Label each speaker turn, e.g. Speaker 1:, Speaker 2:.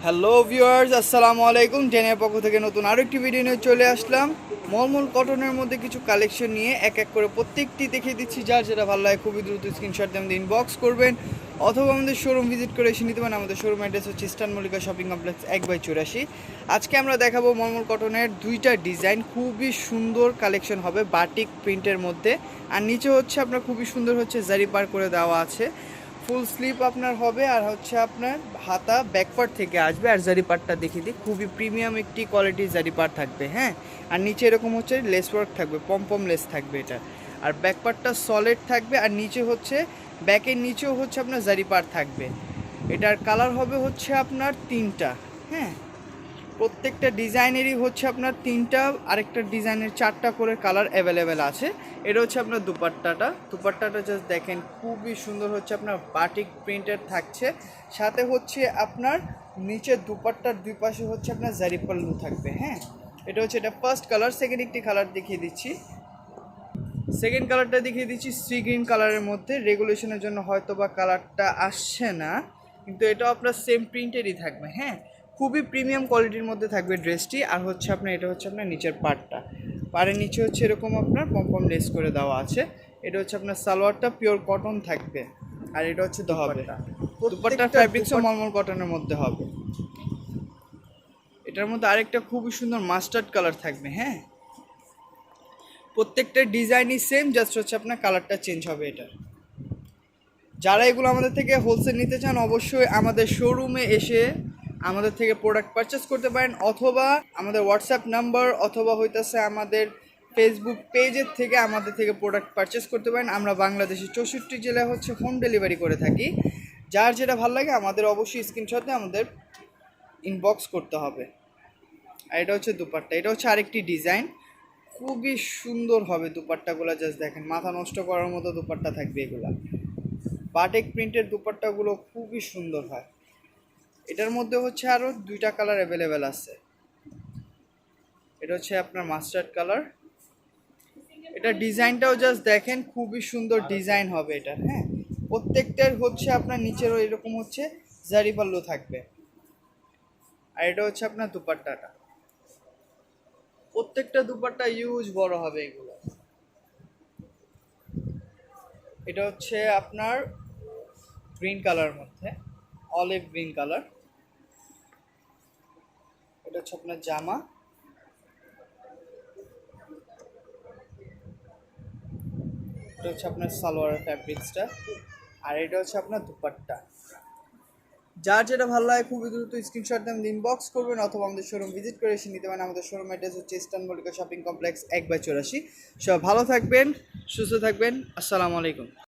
Speaker 1: Hello viewers, আসসালামু আলাইকুম। টেনের পক্ষ থেকে নতুন আরও একটি ভিডিও নিয়ে চলে আসলাম। মলমল কটনের মধ্যে কিছু কালেকশন নিয়ে এক এক করে প্রত্যেকটি দেখিয়ে দিচ্ছি। যার যেটা ভালো লাগে খুবই দ্রুত স্ক্রিনশট দিয়ে আমাদের ইনবক্স করবেন অথবা আমাদের শোরুম ভিজিট করে এসে নিতে পারেন। আমাদের শোরুম অ্যাড্রেস হচ্ছে ইস্টার্ন মল্লিকা শপিং কমপ্লেক্স 1/84। আজকে আমরা দেখাবো মলমল কটনের দুইটা ডিজাইন, খুবই সুন্দর কালেকশন হবে বাটিক প্রিন্টের মধ্যে। আর নিচে হচ্ছে আপনার খুবই সুন্দর হচ্ছে জারি পার করে দেওয়া আছে। ফুল স্লিপ আপনার হবে আর হচ্ছে আপনার হাতা ব্যাকপার্ট থেকে আসবে। আর জারি পার্টটা দেখিয়ে দিই, খুবই প্রিমিয়াম একটি কোয়ালিটির জারি পার্ট থাকবে। হ্যাঁ, আর নিচে এরকম হচ্ছে লেস ওয়ার্ক থাকবে, পম লেস থাকবে এটা। আর ব্যাকপার্টটা সলিড থাকবে আর নিচে হচ্ছে ব্যাকের নিচেও হচ্ছে আপনার জারি পার্ট থাকবে। এটার কালার হবে হচ্ছে আপনার তিনটা। হ্যাঁ, প্রত্যেকটা ডিজাইনেরই হচ্ছে আপনার তিনটা, আরেকটা ডিজাইনের চারটা করে কালার অ্যাভেলেবেল আছে। এটা হচ্ছে আপনার দুপাট্টাটা জাস্ট দেখেন, খুবই সুন্দর হচ্ছে আপনার বাটিক প্রিন্টের থাকছে। সাথে হচ্ছে আপনার নিচের দুপাট্টার দুই পাশে হচ্ছে আপনার জারি পাল্লু থাকবে। হ্যাঁ, এটা ফার্স্ট কালার। সেকেন্ড একটি কালার দেখিয়ে দিচ্ছি। সেকেন্ড কালারটা দেখিয়ে দিচ্ছি সি গ্রিন কালারের মধ্যে। রেগুলেশনের জন্য হয়তো বা কালারটা আসছে না, কিন্তু এটাও আপনার সেম প্রিন্টেরই থাকবে। হ্যাঁ, খুবই প্রিমিয়াম কোয়ালিটির মধ্যে থাকবে ড্রেসটি। আর হচ্ছে আপনার এটা হচ্ছে আপনার নিচের পার্টটা, পাড়ের নিচে হচ্ছে এরকম আপনার পম লেস করে দেওয়া আছে। এটা হচ্ছে আপনার সালোয়ারটা পিওর কটন থাকবে। আর এটা হচ্ছে দুপাট্টার ফ্যাব্রিক্সও মলমল কটনের মধ্যে হবে। এটার মধ্যে আরেকটা খুবই সুন্দর মাস্টার্ড কালার থাকবে। হ্যাঁ, প্রত্যেকটা ডিজাইনই সেম, জাস্ট হচ্ছে আপনার কালারটা চেঞ্জ হবে এটার। যারা এগুলো আমাদের থেকে হোলসেল নিতে চান অবশ্যই আমাদের শোরুমে এসে আমাদের থেকে প্রোডাক্ট পারচেস করতে পারেন, অথবা আমাদের হোয়াটসঅ্যাপ নাম্বার অথবা হইতেছে আমাদের ফেসবুক পেজের থেকে আমাদের থেকে প্রোডাক্ট পারচেস করতে পারেন। আমরা বাংলাদেশের 64 জেলায় হচ্ছে হোম ডেলিভারি করে থাকি। যার যেটা ভালো লাগে আমাদের অবশ্যই স্ক্রিনশটে আমাদের ইনবক্স করতে হবে। আর এটা হচ্ছে দুপাট্টা, এটা হচ্ছে আরেকটি ডিজাইন, খুবই সুন্দর হবে দুপাট্টাগুলো। জাস্ট দেখেন, মাথা নষ্ট করার মতো দুপাট্টা থাকবে এগুলা। বাটিক প্রিন্টের দুপাট্টাগুলো খুবই সুন্দর হয়। এটার মধ্যে হচ্ছে আরও দুইটা কালার অ্যাভেলেবেল আছে। এটা হচ্ছে আপনার মাস্টার্ড কালার। এটা ডিজাইনটাও জাস্ট দেখেন, খুবই সুন্দর ডিজাইন হবে এটা। হ্যাঁ, প্রত্যেকটার হচ্ছে আপনার নিচেরও এরকম হচ্ছে জারি পাল্লু থাকবে। আর এটা হচ্ছে আপনার দুপাট্টাটা, প্রত্যেকটা দুপাট্টা ইউজ বড় হবে এগুলো। এটা হচ্ছে আপনার গ্রিন কালারের মধ্যে, অলিভ গ্রিন কালার। এটা হচ্ছে আপনার জামা। এটা হচ্ছে আপনার সালোয়ারের ফ্যাব্রিক্সটা। আর এটা হচ্ছে আপনার দুপাট্টা। যার যেটা ভালো লাগে খুবই দ্রুত স্ক্রিনশট দিয়ে ইনবক্স করবেন অথবা আমাদের শোরুম ভিজিট করে এসে নিতে পারেন। আমাদের শোরুম অ্যাড্রেস হচ্ছে ইস্টার্ন মল্লিকা শপিং কমপ্লেক্স 1/84। সব ভালো থাকবেন, সুস্থ থাকবেন। আসসালামু আলাইকুম।